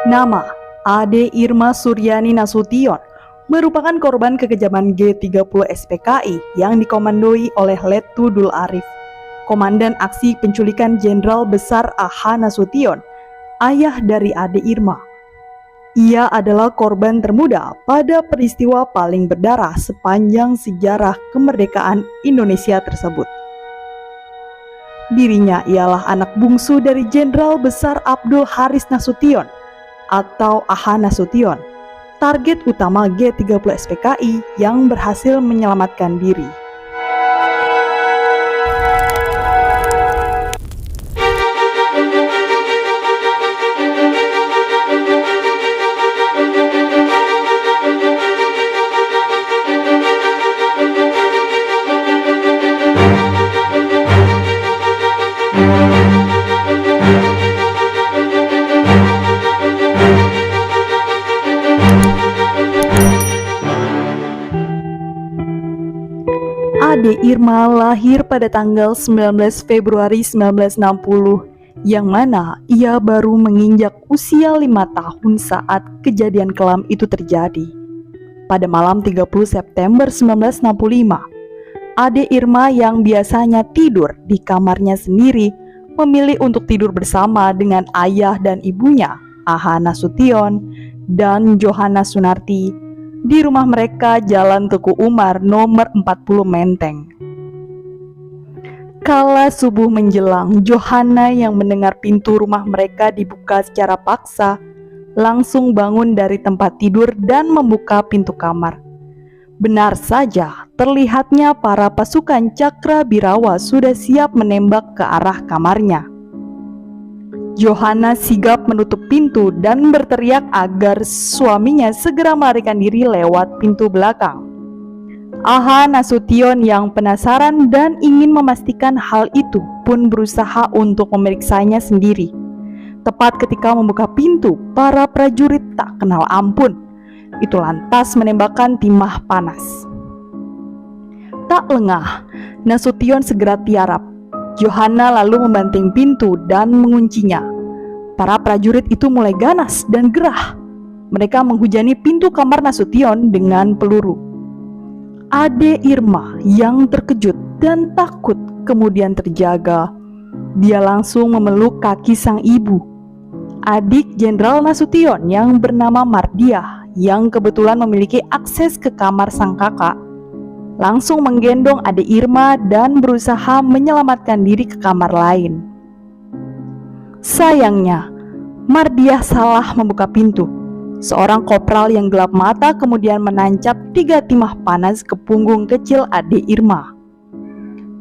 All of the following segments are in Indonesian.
Nama Ade Irma Suryani Nasution merupakan korban kekejaman G30 SPKI yang dikomandoi oleh Letu Dul Arif, Komandan Aksi Penculikan Jenderal Besar A.H. Nasution, ayah dari Ade Irma. Ia adalah korban termuda pada peristiwa paling berdarah sepanjang sejarah kemerdekaan Indonesia tersebut. Dirinya ialah anak bungsu dari Jenderal Besar Abdul Haris Nasution atau A.H. Nasution, target utama G30 SPKI yang berhasil menyelamatkan diri. Ade Irma lahir pada tanggal 19 Februari 1960, yang mana ia baru menginjak usia 5 tahun saat kejadian kelam itu terjadi. Pada malam 30 September 1965, Ade Irma yang biasanya tidur di kamarnya sendiri memilih untuk tidur bersama dengan ayah dan ibunya, A.H. Nasution dan Johanna Sunarti, di rumah mereka Jalan Teguh Umar nomor 40 Menteng. Kala subuh menjelang, Johanna yang mendengar pintu rumah mereka dibuka secara paksa, langsung bangun dari tempat tidur dan membuka pintu kamar. Benar saja, terlihatnya para pasukan Cakrabirawa sudah siap menembak ke arah kamarnya. Johanna sigap menutup pintu dan berteriak agar suaminya segera melarikan diri lewat pintu belakang. A.H. Nasution yang penasaran dan ingin memastikan hal itu pun berusaha untuk memeriksanya sendiri. Tepat ketika membuka pintu, para prajurit tak kenal ampun itu lantas menembakkan timah panas. Tak lengah, Nasution segera tiarap. Johanna lalu membanting pintu dan menguncinya. Para prajurit itu mulai ganas dan gerah. Mereka menghujani pintu kamar Nasution dengan peluru. Ade Irma yang terkejut dan takut kemudian terjaga. Dia langsung memeluk kaki sang ibu, adik Jenderal Nasution yang bernama Mardiah, yang kebetulan memiliki akses ke kamar sang kakak. Langsung menggendong Ade Irma dan berusaha menyelamatkan diri ke kamar lain. Sayangnya, Mardiah salah membuka pintu. Seorang kopral yang gelap mata kemudian menancap 3 timah panas ke punggung kecil Ade Irma.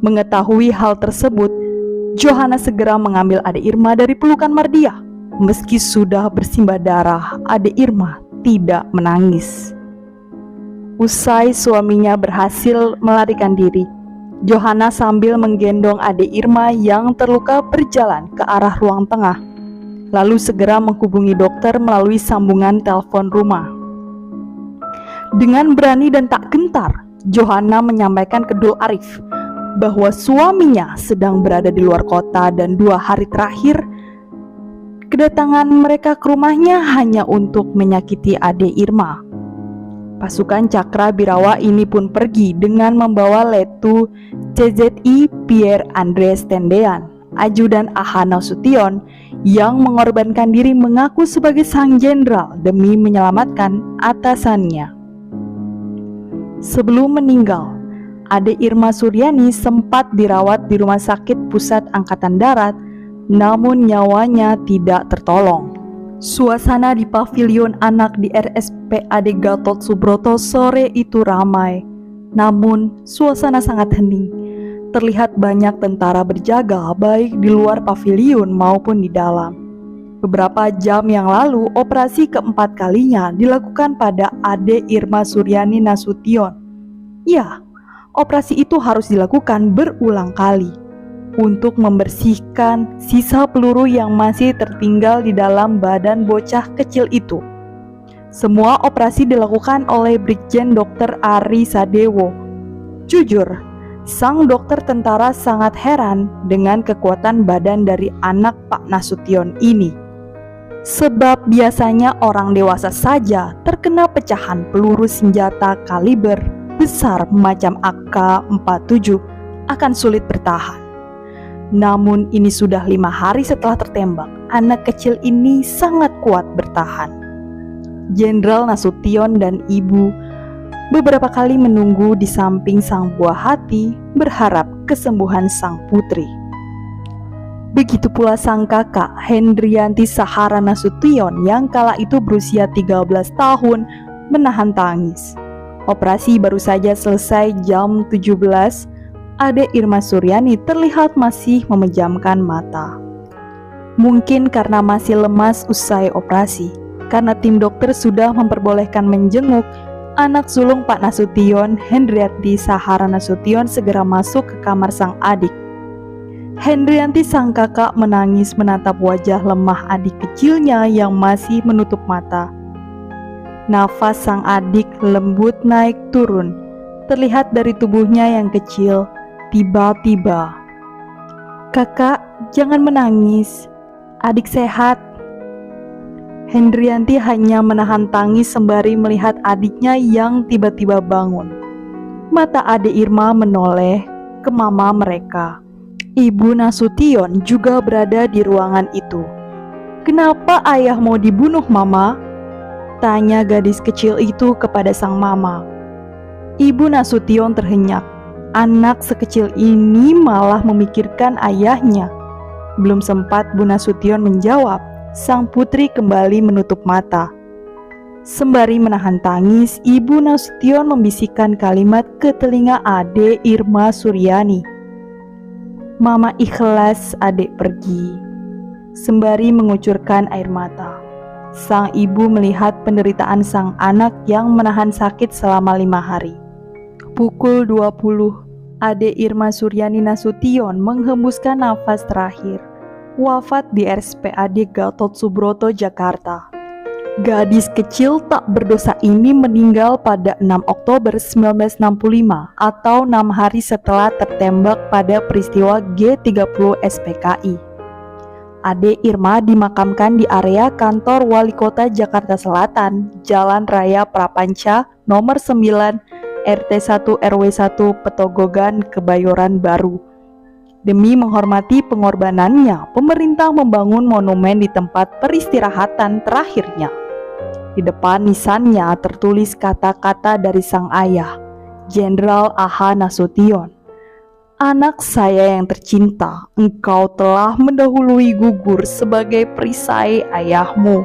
Mengetahui hal tersebut, Johanna segera mengambil Ade Irma dari pelukan Mardiah. Meski sudah bersimbah darah, Ade Irma tidak menangis. Usai suaminya berhasil melarikan diri, Johanna sambil menggendong Ade Irma yang terluka berjalan ke arah ruang tengah, lalu segera menghubungi dokter melalui sambungan telepon rumah. Dengan berani dan tak gentar, Johanna menyampaikan ke Dul Arif bahwa suaminya sedang berada di luar kota dan 2 hari terakhir kedatangan mereka ke rumahnya hanya untuk menyakiti Ade Irma. Pasukan Cakrabirawa ini pun pergi dengan membawa Letu CZI Pierre Andreas Tendean, ajudan A.H. Nasution, yang mengorbankan diri mengaku sebagai sang jenderal demi menyelamatkan atasannya. Sebelum meninggal, Ade Irma Suryani sempat dirawat di Rumah Sakit Pusat Angkatan Darat, namun nyawanya tidak tertolong. Suasana di pavilion anak di RSPAD Gatot Subroto sore itu ramai, namun suasana sangat hening. Terlihat banyak tentara berjaga baik di luar pavilion maupun di dalam. Beberapa jam yang lalu, operasi keempat kalinya dilakukan pada Ade Irma Suryani Nasution. Ya, operasi itu harus dilakukan berulang kali untuk membersihkan sisa peluru yang masih tertinggal di dalam badan bocah kecil itu. Semua operasi dilakukan oleh Brigjen Dr. Ari Sadewo. Jujur, sang dokter tentara sangat heran dengan kekuatan badan dari anak Pak Nasution ini. Sebab biasanya orang dewasa saja terkena pecahan peluru senjata kaliber besar macam AK-47 akan sulit bertahan. Namun ini sudah 5 hari setelah tertembak, anak kecil ini sangat kuat bertahan. Jenderal Nasution dan ibu beberapa kali menunggu di samping sang buah hati, berharap kesembuhan sang putri. Begitu pula sang kakak Hendrianti Sahara Nasution yang kala itu berusia 13 tahun menahan tangis. Operasi baru saja selesai jam 17. Ade Irma Suryani terlihat masih memejamkan mata. Mungkin karena masih lemas usai operasi, karena tim dokter sudah memperbolehkan menjenguk, anak sulung Pak Nasution, Hendrianti Sahara Nasution, segera masuk ke kamar sang adik. Hendrianti sang kakak menangis menatap wajah lemah adik kecilnya yang masih menutup mata. Nafas sang adik lembut naik turun, terlihat dari tubuhnya yang kecil. Tiba-tiba, "Kakak, jangan menangis. Adik sehat." Hendrianti hanya menahan tangis sembari melihat adiknya yang tiba-tiba bangun. Mata Ade Irma menoleh ke mama mereka. Ibu Nasution juga berada di ruangan itu. "Kenapa ayah mau dibunuh, Mama?" tanya gadis kecil itu kepada sang mama. Ibu Nasution terhenyak. Anak sekecil ini malah memikirkan ayahnya. Belum sempat Bu Nasution menjawab, sang putri kembali menutup mata. Sembari menahan tangis, Ibu Nasution membisikkan kalimat ke telinga Ade Irma Suryani. "Mama ikhlas adik pergi." Sembari mengucurkan air mata, sang ibu melihat penderitaan sang anak yang menahan sakit selama 5 hari. Pukul 20, Ade Irma Suryani Nasution menghembuskan nafas terakhir, wafat di RSPAD Gatot Subroto, Jakarta. Gadis kecil tak berdosa ini meninggal pada 6 Oktober 1965 atau 6 hari setelah tertembak pada peristiwa G30 SPKI. Ade Irma dimakamkan di area kantor Wali Kota Jakarta Selatan, Jalan Raya Prapanca, nomor 9, RT 1 RW 1 Petogogan, Kebayoran Baru. Demi menghormati pengorbanannya, pemerintah membangun monumen di tempat peristirahatan terakhirnya. Di depan nisannya tertulis kata-kata dari sang ayah, Jenderal A.H. Nasution. "Anak saya yang tercinta, engkau telah mendahului gugur sebagai perisai ayahmu.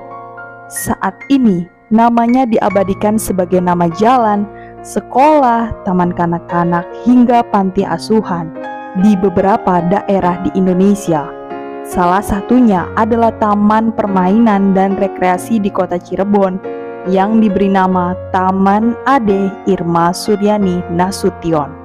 Saat ini namanya diabadikan sebagai nama jalan, sekolah, taman kanak-kanak, hingga panti asuhan di beberapa daerah di Indonesia. Salah satunya adalah Taman Permainan dan Rekreasi di Kota Cirebon yang diberi nama Taman Ade Irma Suryani Nasution."